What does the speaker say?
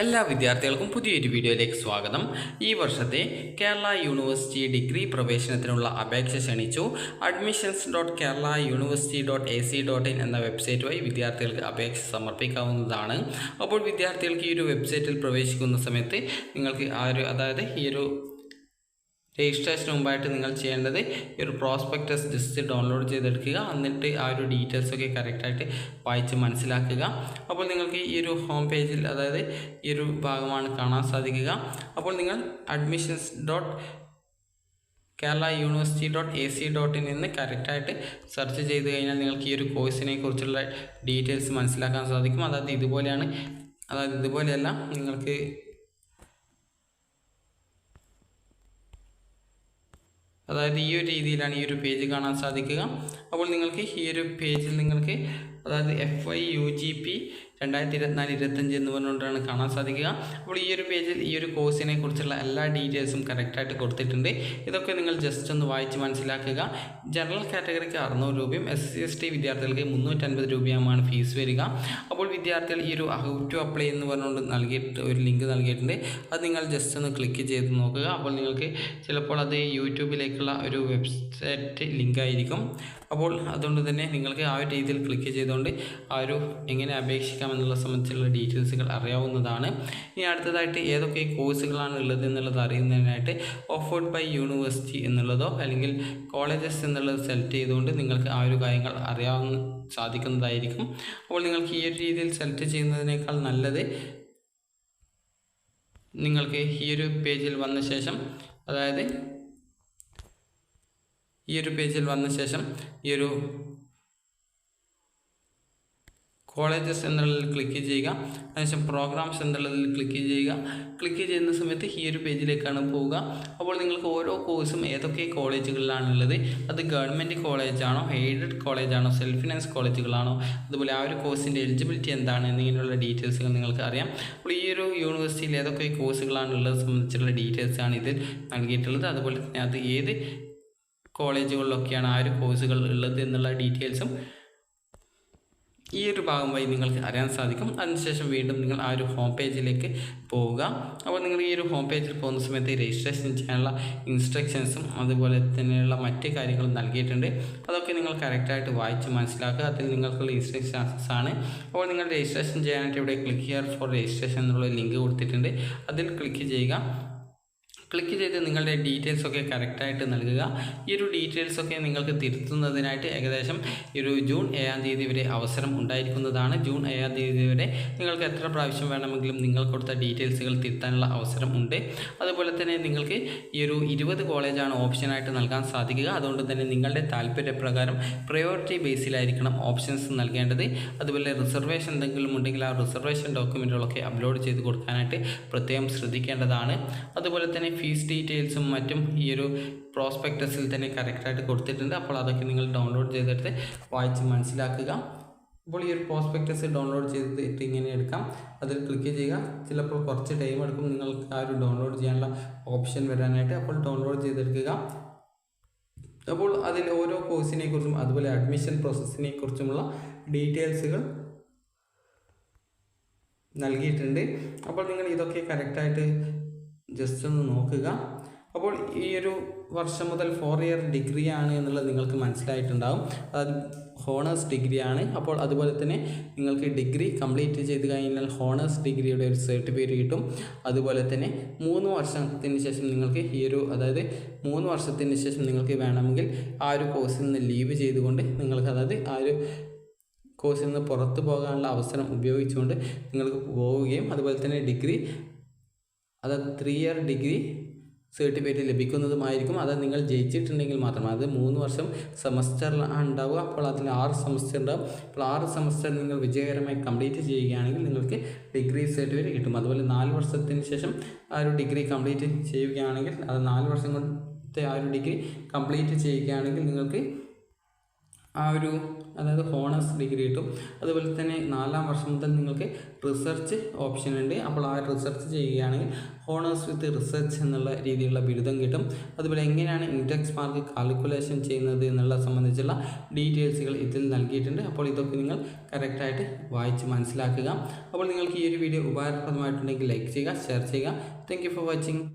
എല്ലാ വിദ്യാർത്ഥികൾക്കും പുതിയൊരു വീഡിയോയിലേക്ക് സ്വാഗതം. ഈ വർഷത്തെ കേരള യൂണിവേഴ്സിറ്റി ഡിഗ്രി പ്രവേശനത്തിനുള്ള അപേക്ഷ ക്ഷണിച്ചു. admissions.keralauniversity.ac.in എന്ന വെബ്സൈറ്റ് വഴി വിദ്യാർത്ഥികൾക്ക് അപേക്ഷ സമർപ്പിക്കാവുന്നതാണ്. അപ്പോൾ വിദ്യാർത്ഥികൾക്ക് ഈ ഒരു വെബ്സൈറ്റിൽ പ്രവേശിക്കുന്ന സമയത്ത് നിങ്ങൾക്ക് ഈ ഒരു രജിസ്ട്രേഷന് മുമ്പായിട്ട് നിങ്ങൾ ചെയ്യേണ്ടത് ഈ ഒരു പ്രോസ്പെക്ടസ് ജസ്റ്റ് ഡൗൺലോഡ് ചെയ്തെടുക്കുക. എന്നിട്ട് ആ ഒരു ഡീറ്റെയിൽസൊക്കെ കറക്റ്റായിട്ട് വായിച്ച് മനസ്സിലാക്കുക. അപ്പോൾ നിങ്ങൾക്ക് ഈ ഒരു ഹോം പേജിൽ ഈ ഒരു ഭാഗമാണ് കാണാൻ സാധിക്കുക. അപ്പോൾ നിങ്ങൾ admissions.keralauniversity.ac.in എന്ന് കറക്റ്റായിട്ട് സെർച്ച് ചെയ്ത് കഴിഞ്ഞാൽ നിങ്ങൾക്ക് ഈ ഒരു കോഴ്സിനെ കുറിച്ചുള്ള ഡീറ്റെയിൽസ് മനസ്സിലാക്കാൻ സാധിക്കും. ഇതുപോലെയല്ല നിങ്ങൾക്ക് ഈ ഒരു രീതിയിലാണ് ഈ ഒരു പേജ് കാണാൻ സാധിക്കുക. അപ്പോൾ നിങ്ങൾക്ക് ഈ ഒരു പേജിൽ നിങ്ങൾക്ക് FYUGP 2024-25 എന്ന് പറഞ്ഞുകൊണ്ടാണ് കാണാൻ സാധിക്കുക. അപ്പോൾ ഈ ഒരു പേജിൽ ഈ ഒരു കോഴ്സിനെ കുറിച്ചുള്ള എല്ലാ ഡീറ്റെയിൽസും കറക്റ്റായിട്ട് കൊടുത്തിട്ടുണ്ട്. ഇതൊക്കെ നിങ്ങൾ ജസ്റ്റ് ഒന്ന് വായിച്ച് മനസ്സിലാക്കുക. ജനറൽ കാറ്റഗറിക്ക് 600 രൂപയും SC/ST വിദ്യാർത്ഥികൾക്ക് 350 രൂപയുമാണ് ഫീസ് വരിക. അപ്പോൾ വിദ്യാർത്ഥികൾ ഈ ഒരു ഹൗ ടു അപ്ലൈ എന്ന് പറഞ്ഞുകൊണ്ട് ഒരു ലിങ്ക് നൽകിയിട്ടുണ്ട്. അത് നിങ്ങൾ ജസ്റ്റ് ഒന്ന് ക്ലിക്ക് ചെയ്ത് നോക്കുക. അപ്പോൾ നിങ്ങൾക്ക് ചിലപ്പോൾ അത് യൂട്യൂബിലേക്കുള്ള ഒരു വെബ്സൈറ്റ് ലിങ്ക് ആയിരിക്കും. അപ്പോൾ അതുകൊണ്ട് തന്നെ നിങ്ങൾക്ക് ആ ഒരു രീതിയിൽ ക്ലിക്ക് ചെയ്തുകൊണ്ട് എങ്ങനെ അപേക്ഷിക്കാമെന്നുള്ള സംബന്ധിച്ചുള്ള ഡീറ്റെയിൽസുകൾ അറിയാവുന്നതാണ്. ഇനി അടുത്തതായിട്ട് ഏതൊക്കെ കോഴ്സുകളാണ് ഉള്ളത് എന്നുള്ളത് അറിയുന്നതിനായിട്ട് ഓഫേർഡ് ബൈ യൂണിവേഴ്സിറ്റി എന്നുള്ളതോ അല്ലെങ്കിൽ കോളേജസ് എന്നുള്ളത് സെലക്ട് ചെയ്തുകൊണ്ട് നിങ്ങൾക്ക് ആ ഒരു കാര്യങ്ങൾ സാധിക്കുന്നതായിരിക്കും. അപ്പോൾ നിങ്ങൾക്ക് ഈ ഒരു രീതിയിൽ സെലക്ട് ചെയ്യുന്നതിനേക്കാൾ നല്ലത് നിങ്ങൾക്ക് ഈ ഒരു പേജിൽ വന്ന ശേഷം ഈ ഒരു കോളേജസ് എന്നുള്ളതിൽ ക്ലിക്ക് ചെയ്യുക. അതിനുശേഷം പ്രോഗ്രാംസ് എന്നുള്ളതിൽ ക്ലിക്ക് ചെയ്യുക. ക്ലിക്ക് ചെയ്യുന്ന സമയത്ത് ഈ ഒരു പേജിലേക്കാണ് പോവുക. അപ്പോൾ നിങ്ങൾക്ക് ഓരോ കോഴ്സും ഏതൊക്കെ കോളേജുകളിലാണുള്ളത്, അത് ഗവൺമെൻറ് കോളേജാണോ, എയ്ഡഡ് കോളേജാണോ, സെൽഫ് ഫിനാൻസ് കോളേജുകളാണോ, അതുപോലെ ആ ഒരു കോഴ്സിൻ്റെ എലിജിബിലിറ്റി എന്താണ് എന്നിങ്ങനെയുള്ള ഡീറ്റെയിൽസുകൾ നിങ്ങൾക്ക് അറിയാം. അപ്പോൾ ഈ ഒരു യൂണിവേഴ്സിറ്റിയിൽ ഏതൊക്കെ കോഴ്സുകളാണുള്ളത് സംബന്ധിച്ചുള്ള ഡീറ്റെയിൽസാണ് ഇതിൽ നൽകിയിട്ടുള്ളത്. അതുപോലെ തന്നെ അത് ഏത് കോളേജുകളിലൊക്കെയാണ് ആ ഒരു കോഴ്സുകൾ ഉള്ളത് എന്നുള്ള ഡീറ്റെയിൽസും ഈ ഒരു ഭാഗം വഴി നിങ്ങൾക്ക് അറിയാൻ സാധിക്കും. അതിനുശേഷം വീണ്ടും നിങ്ങൾ ആ ഒരു ഹോം പേജിലേക്ക് പോവുക. അപ്പോൾ നിങ്ങൾ ഈ ഒരു ഹോം പേജിൽ പോകുന്ന സമയത്ത് രജിസ്ട്രേഷൻ ചെയ്യാനുള്ള ഇൻസ്ട്രക്ഷൻസും അതുപോലെ തന്നെയുള്ള മറ്റ് കാര്യങ്ങളും നൽകിയിട്ടുണ്ട്. അതൊക്കെ നിങ്ങൾ കറക്റ്റായിട്ട് വായിച്ച് മനസ്സിലാക്കുക. അതിൽ നിങ്ങൾക്കുള്ള ഇൻസ്ട്രക്ഷൻസ് ആണ്. അപ്പോൾ നിങ്ങൾ രജിസ്ട്രേഷൻ ചെയ്യാനായിട്ട് ഇവിടെ ക്ലിക്ക് ഹിയർ ഫോർ രജിസ്ട്രേഷൻ എന്നുള്ള ലിങ്ക് കൊടുത്തിട്ടുണ്ട്. അതിൽ ക്ലിക്ക് ചെയ്യുക. ക്ലിക്ക് ചെയ്ത് നിങ്ങളുടെ ഡീറ്റെയിൽസൊക്കെ കറക്റ്റായിട്ട് നൽകുക. ഈ ഒരു ഡീറ്റെയിൽസൊക്കെ നിങ്ങൾക്ക് തിരുത്തുന്നതിനായിട്ട് ഏകദേശം ഒരു ജൂൺ 7-ാം തീയതി വരെ അവസരം ഉണ്ടായിരിക്കുന്നതാണ്. ജൂൺ 7-ാം തീയതി വരെ നിങ്ങൾക്ക് എത്ര പ്രാവശ്യം വേണമെങ്കിലും നിങ്ങൾ കൊടുത്ത ഡീറ്റെയിൽസുകൾ തിരുത്താനുള്ള അവസരം ഉണ്ട്. അതുപോലെ തന്നെ നിങ്ങൾക്ക് ഈ ഒരു 20 കോളേജാണ് ഓപ്ഷനായിട്ട് നൽകാൻ സാധിക്കുക. അതുകൊണ്ട് തന്നെ നിങ്ങളുടെ താല്പര്യപ്രകാരം പ്രയോറിറ്റി ബേസിലായിരിക്കണം ഓപ്ഷൻസ് നൽകേണ്ടത്. അതുപോലെ റിസർവേഷൻ എന്തെങ്കിലും ഉണ്ടെങ്കിൽ ആ റിസർവേഷൻ ഡോക്യുമെൻറ്റുകളൊക്കെ അപ്ലോഡ് ചെയ്ത് കൊടുക്കാനായിട്ട് പ്രത്യേകം ശ്രദ്ധിക്കേണ്ടതാണ്. അതുപോലെ തന്നെ ഫീസ് ഡീറ്റെയിൽസും മറ്റും ഈ ഒരു പ്രോസ്പെക്ടസിൽ തന്നെ കറക്റ്റായിട്ട് കൊടുത്തിട്ടുണ്ട്. അപ്പോൾ അതൊക്കെ നിങ്ങൾ ഡൗൺലോഡ് ചെയ്തെടുത്ത് വായിച്ച് മനസ്സിലാക്കുക. അപ്പോൾ ഈ ഒരു പ്രോസ്പെക്ടസ് ഡൗൺലോഡ് ചെയ്തിട്ട് ഇങ്ങനെ എടുക്കാം. അതിൽ ക്ലിക്ക് ചെയ്യുക. ചിലപ്പോൾ കുറച്ച് ടൈം എടുക്കും നിങ്ങൾക്ക് ആ ഒരു ഡൗൺലോഡ് ചെയ്യാനുള്ള ഓപ്ഷൻ വരാനായിട്ട്. അപ്പോൾ ഡൗൺലോഡ് ചെയ്തെടുക്കുക. അപ്പോൾ അതിൽ ഓരോ കോഴ്സിനെ കുറിച്ചും അതുപോലെ അഡ്മിഷൻ പ്രോസസ്സിനെ കുറിച്ചുമുള്ള ഡീറ്റെയിൽസുകൾ നൽകിയിട്ടുണ്ട്. അപ്പോൾ നിങ്ങൾ ഇതൊക്കെ കറക്റ്റായിട്ട് ജസ്റ്റ് ഒന്ന് നോക്കുക. അപ്പോൾ ഈ ഒരു വർഷം മുതൽ 4 ഇയർ ഡിഗ്രിയാണ് എന്നുള്ളത് നിങ്ങൾക്ക് മനസ്സിലായിട്ടുണ്ടാകും. അത് ഹോണേഴ്സ് ഡിഗ്രിയാണ്. അപ്പോൾ അതുപോലെ തന്നെ നിങ്ങൾക്ക് ഡിഗ്രി കംപ്ലീറ്റ് ചെയ്ത് കഴിഞ്ഞാൽ ഹോണേഴ്സ് ഡിഗ്രിയുടെ ഒരു സർട്ടിഫിക്കറ്റ് കിട്ടും. അതുപോലെ തന്നെ 3 വർഷത്തിന് ശേഷം നിങ്ങൾക്ക് 3 വർഷത്തിന് ശേഷം നിങ്ങൾക്ക് വേണമെങ്കിൽ ആ ഒരു കോഴ്സിൽ നിന്ന് ലീവ് ചെയ്തുകൊണ്ട് നിങ്ങൾക്ക് ആ ഒരു കോഴ്സിൽ നിന്ന് പുറത്തു പോകാനുള്ള അവസരം ഉപയോഗിച്ചുകൊണ്ട് നിങ്ങൾക്ക് പോവുകയും അതുപോലെ തന്നെ ഡിഗ്രി 3 ഇയർ ഡിഗ്രി സർട്ടിഫിക്കറ്റ് ലഭിക്കുന്നതുമായിരിക്കും. അത് നിങ്ങൾ ജയിച്ചിട്ടുണ്ടെങ്കിൽ മാത്രം. അത് 3 വർഷം സെമസ്റ്ററിലാണ് ഉണ്ടാവുക. അപ്പോൾ അതിൽ 6 സെമസ്റ്റർ ഉണ്ടാവും. അപ്പോൾ 6 സെമസ്റ്റർ നിങ്ങൾ വിജയകരമായി കംപ്ലീറ്റ് ചെയ്യുകയാണെങ്കിൽ നിങ്ങൾക്ക് ഡിഗ്രി സർട്ടിഫിക്കറ്റ് കിട്ടും. അതുപോലെ 4 വർഷത്തിന് ശേഷം ആ ഒരു ഡിഗ്രി കംപ്ലീറ്റ് ചെയ്യുകയാണെങ്കിൽ, അത് 4 വർഷം കൊണ്ടത്തെ ആ ഒരു ഡിഗ്രി കംപ്ലീറ്റ് ചെയ്യുകയാണെങ്കിൽ നിങ്ങൾക്ക് അതായത് ഹോണേഴ്സ് ഡിഗ്രി കിട്ടും. അതുപോലെ തന്നെ 4ാം വർഷം മുതൽ നിങ്ങൾക്ക് റിസർച്ച് ഓപ്ഷൻ ഉണ്ട്. അപ്പോൾ ആ റിസർച്ച് ചെയ്യുകയാണെങ്കിൽ ഹോണേഴ്സ് വിത്ത് റിസർച്ച് എന്നുള്ള രീതിയിലുള്ള ബിരുദം കിട്ടും. അതുപോലെ എങ്ങനെയാണ് ഇൻഡെക്സ് മാർക്ക് കാൽക്കുലേഷൻ ചെയ്യുന്നത് എന്നുള്ള സംബന്ധിച്ചുള്ള ഡീറ്റെയിൽസുകൾ ഇതിൽ നൽകിയിട്ടുണ്ട്. അപ്പോൾ ഇതൊക്കെ നിങ്ങൾ കറക്റ്റായിട്ട് വായിച്ച് മനസ്സിലാക്കുക. അപ്പോൾ നിങ്ങൾക്ക് ഈ ഒരു വീഡിയോ ഉപകാരപ്രദമായിട്ടുണ്ടെങ്കിൽ ലൈക്ക് ചെയ്യുക, ഷെയർ ചെയ്യുക. Thank you for watching.